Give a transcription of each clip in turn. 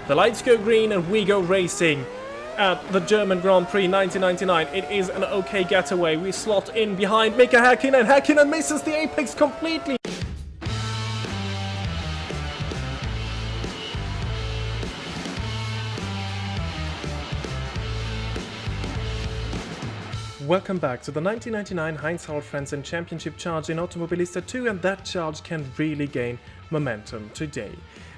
The lights go green and we go racing at the German Grand Prix 1999. It is an okay getaway. We slot in behind Mika Häkkinen. Häkkinen misses the apex completely. Welcome back to the 1999 Heinz-Harald Frentzen Championship charge in Automobilista 2, and that charge can really gain momentum today.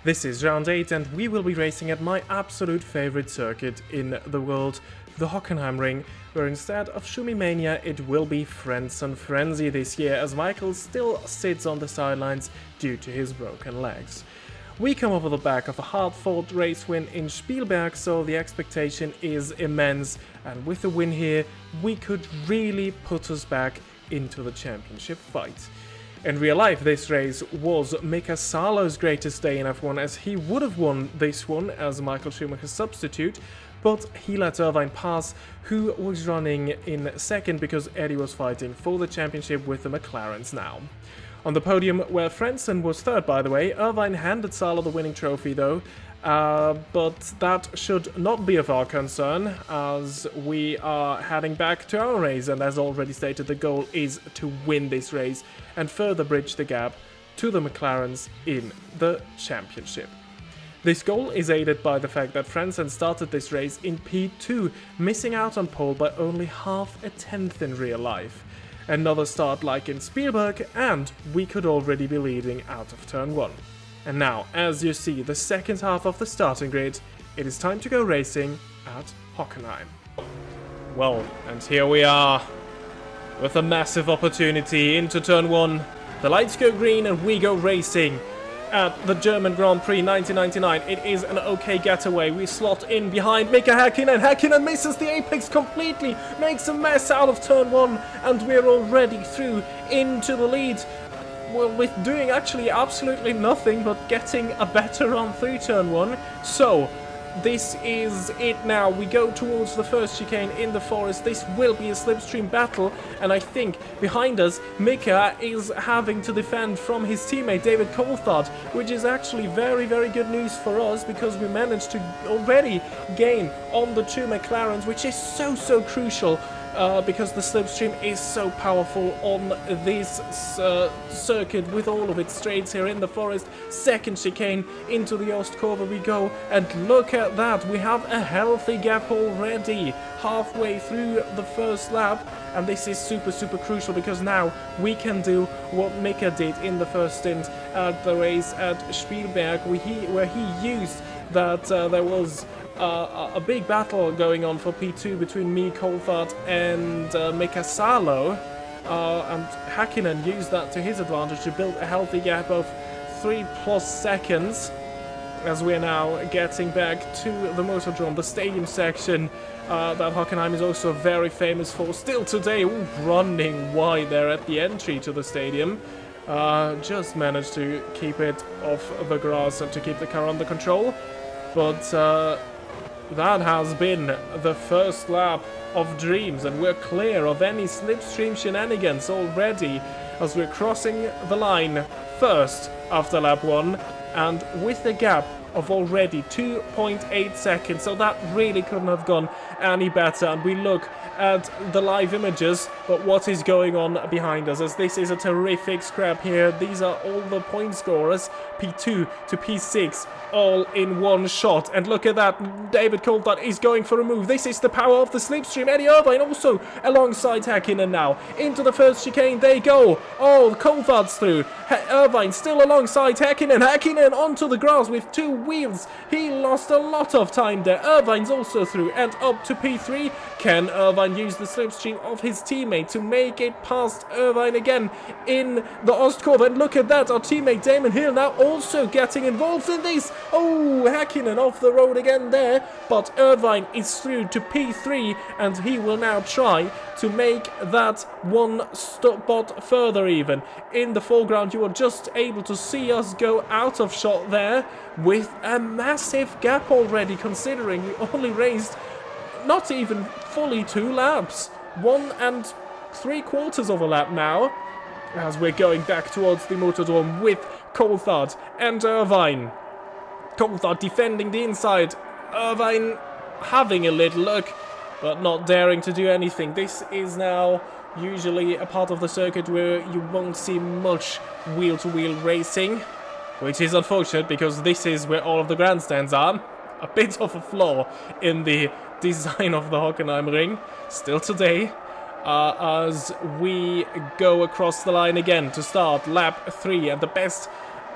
This is round 8 and we will be racing at my absolute favorite circuit in the world, the Hockenheimring, where instead of Schumi-Mania it will be Frentzen Frenzy this year, as Michael still sits on the sidelines due to his broken legs. We come over the back of a hard-fought race win in Spielberg, so the expectation is immense, and with the win here, we could really put us back into the championship fight. In real life, this race was Mika Salo's greatest day in F1, as he would have won this one as Michael Schumacher's substitute, but he let Irvine pass, who was running in second because Eddie was fighting for the championship with the McLarens now. On the podium, where Frentzen was third, by the way, Irvine handed Salo the winning trophy though, but that should not be of our concern, as we are heading back to our race, and as already stated, the goal is to win this race and further bridge the gap to the McLarens in the championship. This goal is aided by the fact that Frentzen started this race in P2, missing out on pole by only half a tenth in real life. Another start like in Spielberg, and we could already be leading out of turn 1. And now, as you see the second half of the starting grid, it is time to go racing at Hockenheim. Well, and here we are, with a massive opportunity into turn 1. The lights go green and we go racing at the German Grand Prix 1999. It is an okay getaway. We slot in behind Mika Häkkinen. Häkkinen misses the apex completely, makes a mess out of turn 1, and we're already through into the lead. Well, with doing actually absolutely nothing but getting a better run through turn 1. So this is it now. We go towards the first chicane in the forest. This will be a slipstream battle, and I think behind us Mika is having to defend from his teammate David Coulthard, which is actually very, very good news for us, because we managed to already gain on the two McLarens, which is so crucial. Because the slipstream is so powerful on this circuit with all of its straights here in the forest. Second chicane into the Ostkurve we go, and look at that, we have a healthy gap already halfway through the first lap, and this is super crucial, because now we can do what Mika did in the first stint at the race at Spielberg, where he used that there was a big battle going on for P2 between me, Coulthard, and Mika Salo, and Häkkinen used that to his advantage to build a healthy gap of 3+ seconds, as we're now getting back to the Motordrome, the stadium section that Hockenheim is also very famous for still today. Running wide there at the entry to the stadium. Just managed to keep it off the grass and to keep the car under control, but that has been the first lap of dreams, and we're clear of any slipstream shenanigans already, as we're crossing the line first after lap 1, and with a gap of already 2.8 seconds, so that really couldn't have gone any better. And we look at the live images, but what is going on behind us, as this is a terrific scrap here. These are all the point scorers, P2 to P6, all in one shot. And look at that, David Coulthard is going for a move. This is the power of the slipstream. Eddie Irvine also alongside Häkkinen now. Into the first chicane they go. Oh, Coulthard's through. Irvine still alongside Häkkinen. Häkkinen onto the grass with two wheels. He lost a lot of time there. Irvine's also through and up to P3. Can Irvine use the slipstream of his teammate to make it past Irvine again in the Ostkurve? And look at that, our teammate Damon Hill now also getting involved in this. Oh, Häkkinen off the road again there, but Irvine is through to P3, and he will now try to make that one spot further even. In the foreground you are just able to see us go out of shot there with a massive gap already, considering we only raced not even fully 2 laps. 1 3/4 of a lap now, as we're going back towards the Motordrome with Coulthard and Irvine Coulthard defending the inside. Irvine having a little look, but not daring to do anything. This is now usually a part of the circuit where you won't see much wheel-to-wheel racing, which is unfortunate because this is where all of the grandstands are. A bit of a flaw in the design of the Hockenheimring still today, as we go across the line again to start lap 3, and the best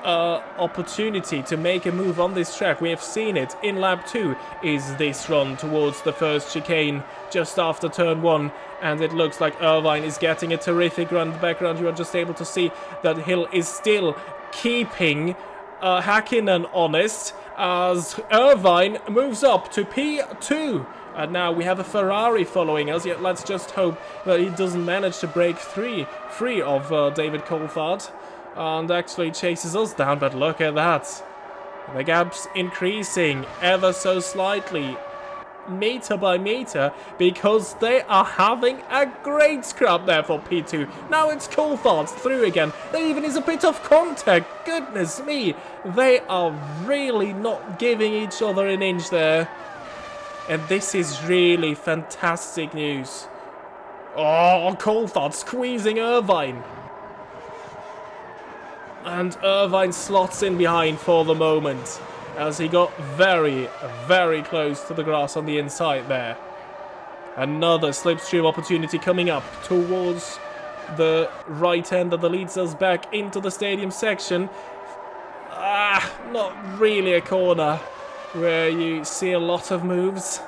opportunity to make a move on this track, we have seen it in lap 2, is this run towards the first chicane just after turn 1, and it looks like Irvine is getting a terrific run. In the background you are just able to see that Hill is still keeping Häkkinen honest as Irvine moves up to P2. And now we have a Ferrari following us, yet let's just hope that he doesn't manage to break free of David Coulthard and actually chases us down. But look at that. The gap's increasing ever so slightly, meter by meter, because they are having a great scrap there for P2. Now it's Coulthard through again. There even is a bit of contact. Goodness me. They are really not giving each other an inch there. And this is really fantastic news. Oh, Coulthard squeezing Irvine. And Irvine slots in behind for the moment, as he got very, very close to the grass on the inside there. Another slipstream opportunity coming up towards the right hand that leads us back into the stadium section. Not really a corner where you see a lot of moves,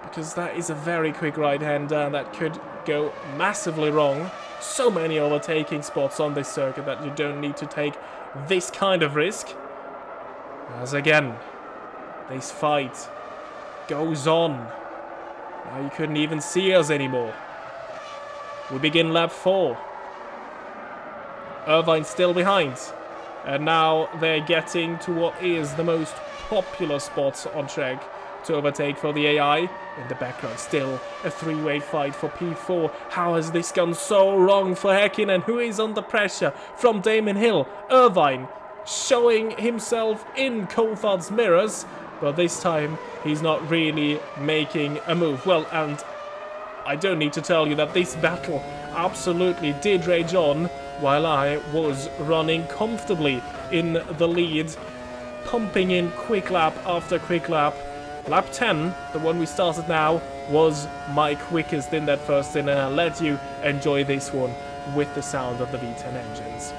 because that is a very quick right-hander that could go massively wrong. So many overtaking spots on this circuit that you don't need to take this kind of risk. As again, this fight goes on. Now you couldn't even see us anymore. We begin lap 4. Irvine still behind. And now they're getting to what is the most popular spot on track to overtake for the AI. In the background still a three-way fight for P4. How has this gone so wrong for Häkkinen, who is under pressure from Damon Hill? Irvine showing himself in Coulthard's mirrors, but this time he's not really making a move. Well, and I don't need to tell you that this battle absolutely did rage on while I was running comfortably in the lead, pumping in quick lap after quick lap. Lap 10, the one we started now, was my quickest in that first stint, and I'll let you enjoy this one with the sound of the V10 engines.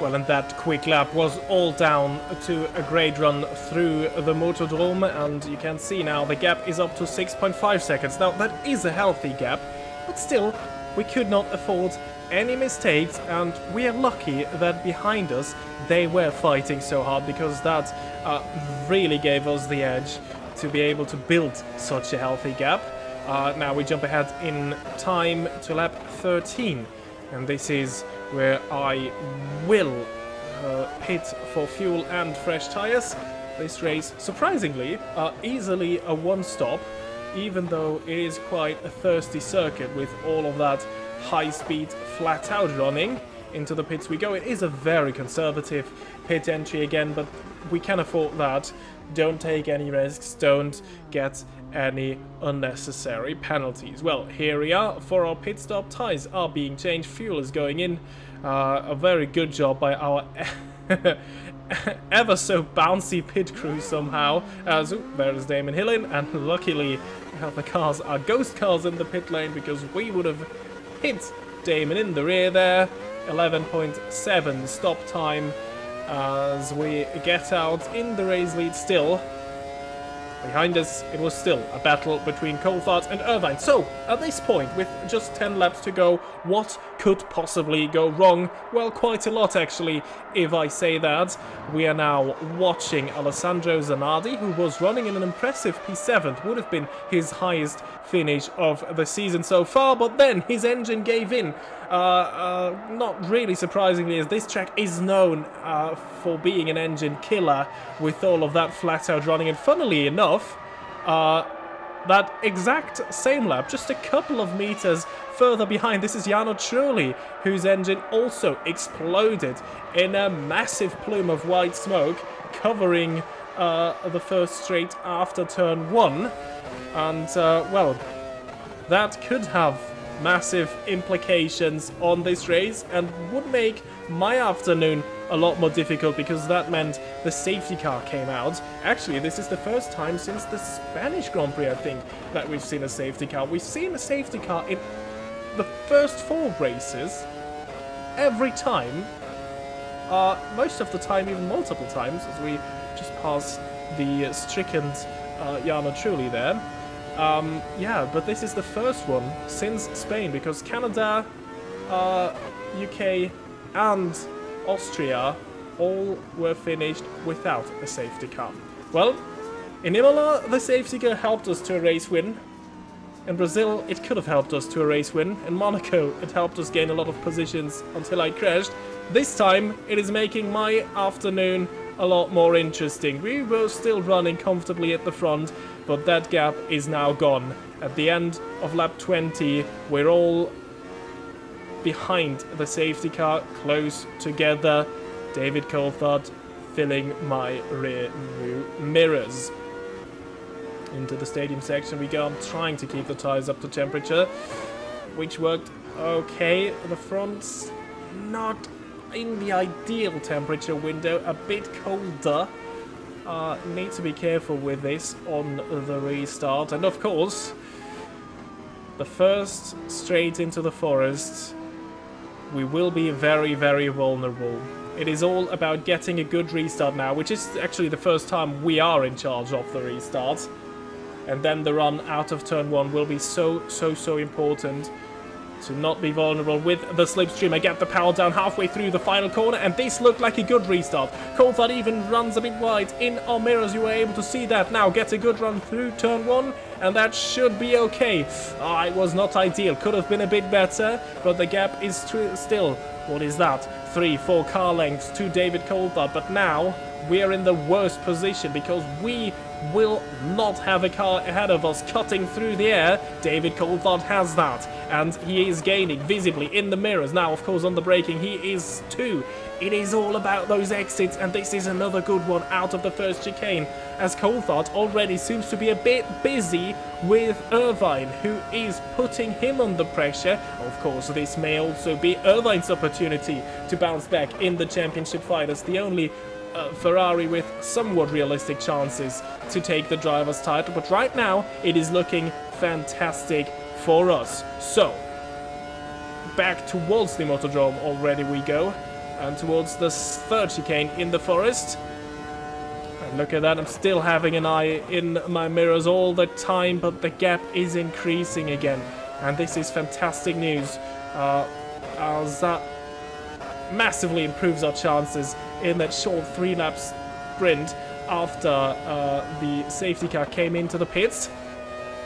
Well, and that quick lap was all down to a great run through the Motordrome, and you can see now the gap is up to 6.5 seconds. Now, that is a healthy gap, but still, we could not afford any mistakes, and we are lucky that behind us they were fighting so hard, because that really gave us the edge to be able to build such a healthy gap. Now we jump ahead in time to lap 13, and this is where I will pit for fuel and fresh tires. This race, surprisingly, easily a one-stop, even though it is quite a thirsty circuit with all of that high-speed, flat-out running. Into the pits we go. It is a very conservative pit entry again, but we can afford that. Don't take any risks, don't get any unnecessary penalties. Well, here we are for our pit stop. Tires are being changed, fuel is going in. A very good job by our ever so bouncy pit crew somehow. There is Damon Hillin, and luckily the cars are ghost cars in the pit lane, because we would have hit Damon in the rear there. 11.7 stop time as we get out in the race lead still. Behind us, it was still a battle between Coulthard and Irvine. So, at this point, with just 10 laps to go, what could possibly go wrong? Well, quite a lot, actually, if I say that. We are now watching Alessandro Zanardi, who was running in an impressive P7. Would have been his highest finish of the season so far, but then his engine gave in. Not really surprisingly, as this track is known for being an engine killer with all of that flat-out running. And funnily enough, that exact same lap, just a couple of meters further behind, this is Jarno Trulli, whose engine also exploded in a massive plume of white smoke, covering the first straight after turn 1. And, well, that could have massive implications on this race and would make my afternoon a lot more difficult, because that meant the safety car came out. Actually, this is the first time since the Spanish Grand Prix, I think, that we've seen a safety car. We've seen a safety car in the first 4 races every time, most of the time even multiple times, as we just passed the stricken Jarno Trulli there. Yeah, but this is the first one since Spain, because Canada, UK and Austria all were finished without a safety car. Well, in Imola the safety car helped us to a race win. In Brazil it could have helped us to a race win. In Monaco it helped us gain a lot of positions until I crashed. This time it is making my afternoon a lot more interesting. We were still running comfortably at the front, but that gap is now gone. At the end of lap 20, we're all behind the safety car, close together. David Coulthard filling my rear view mirrors. Into the stadium section we go. I'm trying to keep the tires up to temperature, which worked okay. The front's not in the ideal temperature window, a bit colder. Need to be careful with this on the restart. And of course, the first straight into the forest, we will be very, very vulnerable. It is all about getting a good restart now, which is actually the first time we are in charge of the restart. And then the run out of turn 1 will be so important to not be vulnerable with the slipstream. I get the power down halfway through the final corner, and this looked like a good restart. Coulthard even runs a bit wide in our mirrors. You were able to see that. Now get a good run through turn 1, and that should be okay. It was not ideal. Could have been a bit better, but the gap is still, what is that? 3-4 car lengths to David Coulthard. But now we are in the worst position, because we will not have a car ahead of us cutting through the air. David Coulthard has that, and he is gaining visibly in the mirrors. Now, of course, on the braking, he is too. It is all about those exits, and this is another good one out of the first chicane, as Coulthard already seems to be a bit busy with Irvine, who is putting him under pressure. Of course, this may also be Irvine's opportunity to bounce back in the championship fight, as the only Ferrari with somewhat realistic chances to take the driver's title. But right now, it is looking fantastic for us. So, back towards the Motordrome already we go, and towards the third chicane in the forest. And look at that, I'm still having an eye in my mirrors all the time, but the gap is increasing again. And this is fantastic news, as that massively improves our chances in that short 3-lap sprint after the safety car came into the pits.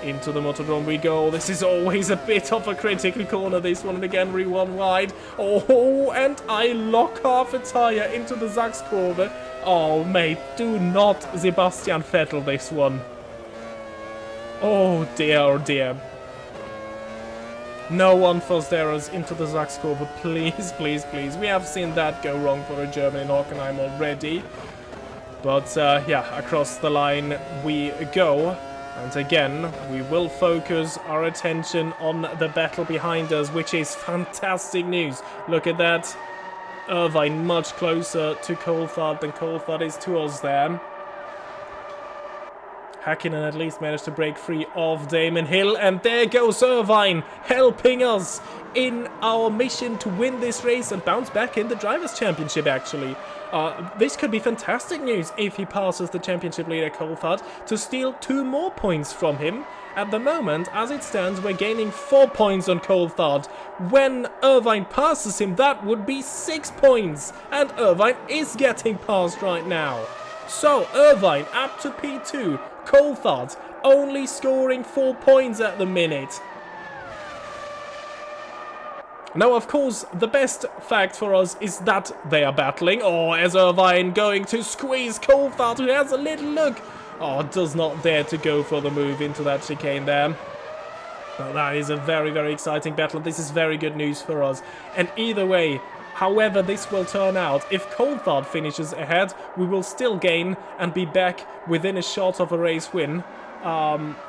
Into the Motordrome we go. This is always a bit of a critical corner, this one, and again one wide. Oh, and I lock half a tire into the Sachskurve. Oh, mate, do not Sebastian Vettel this one. Oh dear, oh dear. No unforced errors into the Sachskurve, please, please, please. We have seen that go wrong for a German in Hockenheim already. But yeah, across the line we go. And again, we will focus our attention on the battle behind us, which is fantastic news. Look at that. Irvine much closer to Coulthard than Coulthard is to us there. Häkkinen at least managed to break free of Damon Hill, and there goes Irvine, helping us in our mission to win this race and bounce back in the Drivers' Championship, actually. This could be fantastic news if he passes the championship leader Coulthard to steal 2 more points from him. At the moment, as it stands, we're gaining 4 points on Coulthard. When Irvine passes him, that would be 6 points, and Irvine is getting passed right now. So, Irvine up to P2, Coulthard only scoring 4 points at the minute. Now, of course, the best fact for us is that they are battling. Oh, is Irvine going to squeeze Coulthard, who has a little look? Oh, does not dare to go for the move into that chicane there. Well, that is a very, very exciting battle. This is very good news for us. And either way, however this will turn out, if Coulthard finishes ahead, we will still gain and be back within a shot of a race win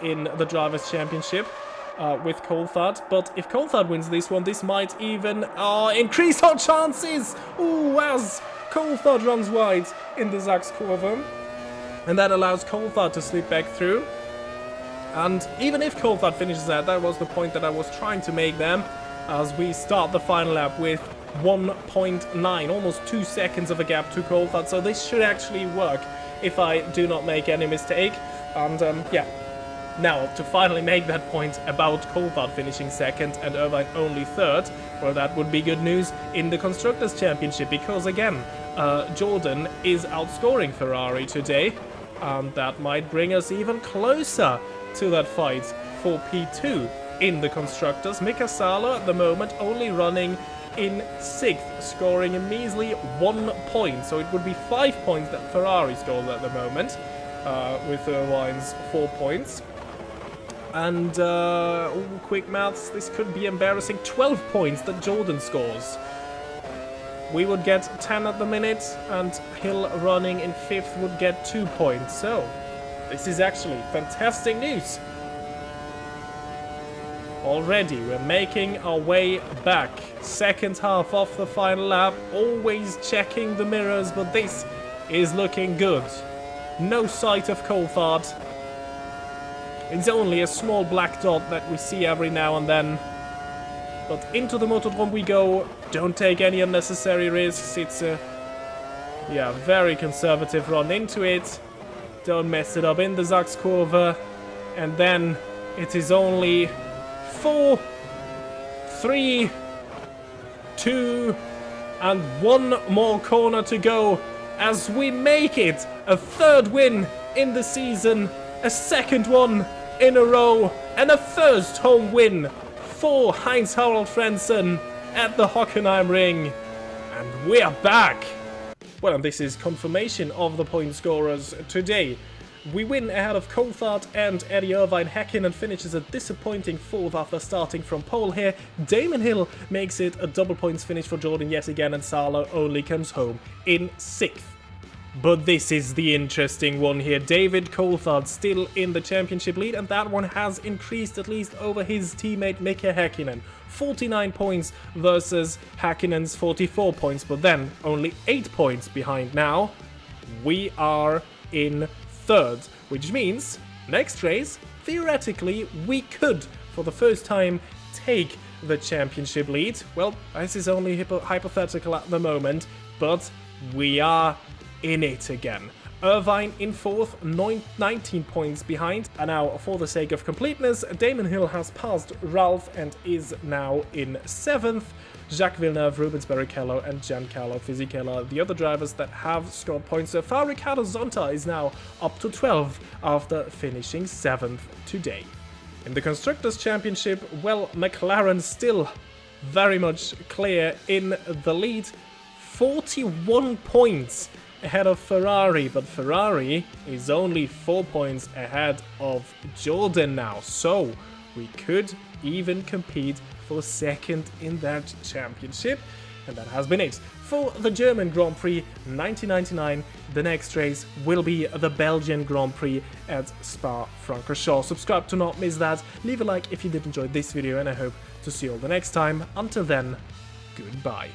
in the Drivers' Championship with Coulthard. But if Coulthard wins this one, this might even increase our chances. Ooh, as Coulthard runs wide in the Sachskurve. And that allows Coulthard to slip back through. And even if Coulthard finishes that was the point that I was trying to make them, as we start the final lap with 1.9, almost 2 seconds of a gap to Coulthard. So this should actually work if I do not make any mistake. And yeah, now to finally make that point about Coulthard finishing second and Irvine only third, well, that would be good news in the Constructors' Championship, because again, Jordan is outscoring Ferrari today, and that might bring us even closer to that fight for P2 in the Constructors. Mika Salo at the moment only running in 6th, scoring a measly 1 point. So it would be 5 points that Ferrari scores at the moment, with Irvine's 4 points. And, quick maths, this could be embarrassing. 12 points that Jordan scores. We would get 10 at the minute, and Hill running in 5th would get 2 points. So, this is actually fantastic news. Already, we're making our way back. Second half of the final lap, always checking the mirrors, but this is looking good. No sight of Coulthard. It's only a small black dot that we see every now and then. But into the Motordrome we go. Don't take any unnecessary risks. It's a very conservative run into it. Don't mess it up in the Sachskurve. And then it is only 4, 3, 2, and 1 more corner to go as we make it a 3rd win in the season, a 2nd one in a row, and a 1st home win for Heinz-Harald Frentzen at the Hockenheimring. And we're back! Well, and this is confirmation of the point scorers today. We win ahead of Coulthard and Eddie Irvine. Häkkinen finishes a disappointing 4th after starting from pole here. Damon Hill makes it a double points finish for Jordan yet again, and Salo only comes home in 6th. But this is the interesting one here. David Coulthard still in the championship lead, and that one has increased at least over his teammate Mika Häkkinen. 49 points versus Häkkinen's 44 points, but then only 8 points behind now. We are in 3rd, which means next race, theoretically, we could, for the first time, take the championship lead. Well, this is only hypothetical at the moment, but we are in it again. Irvine in 4th, 19 points behind. And now, for the sake of completeness, Damon Hill has passed Ralph and is now in 7th. Jacques Villeneuve, Rubens Barrichello, and Giancarlo Fisichella, the other drivers that have scored points so far. Ricardo Zonta is now up to 12 after finishing 7th today. In the Constructors' Championship, well, McLaren still very much clear in the lead. 41 points ahead of Ferrari, but Ferrari is only 4 points ahead of Jordan now, so we could even compete for second in that championship. And that has been it for the German Grand Prix 1999. The next race will be the Belgian Grand Prix at Spa-Francorchamps. Subscribe to not miss that. Leave a like if you did enjoy this video, and I hope to see you all the next time. Until then, goodbye.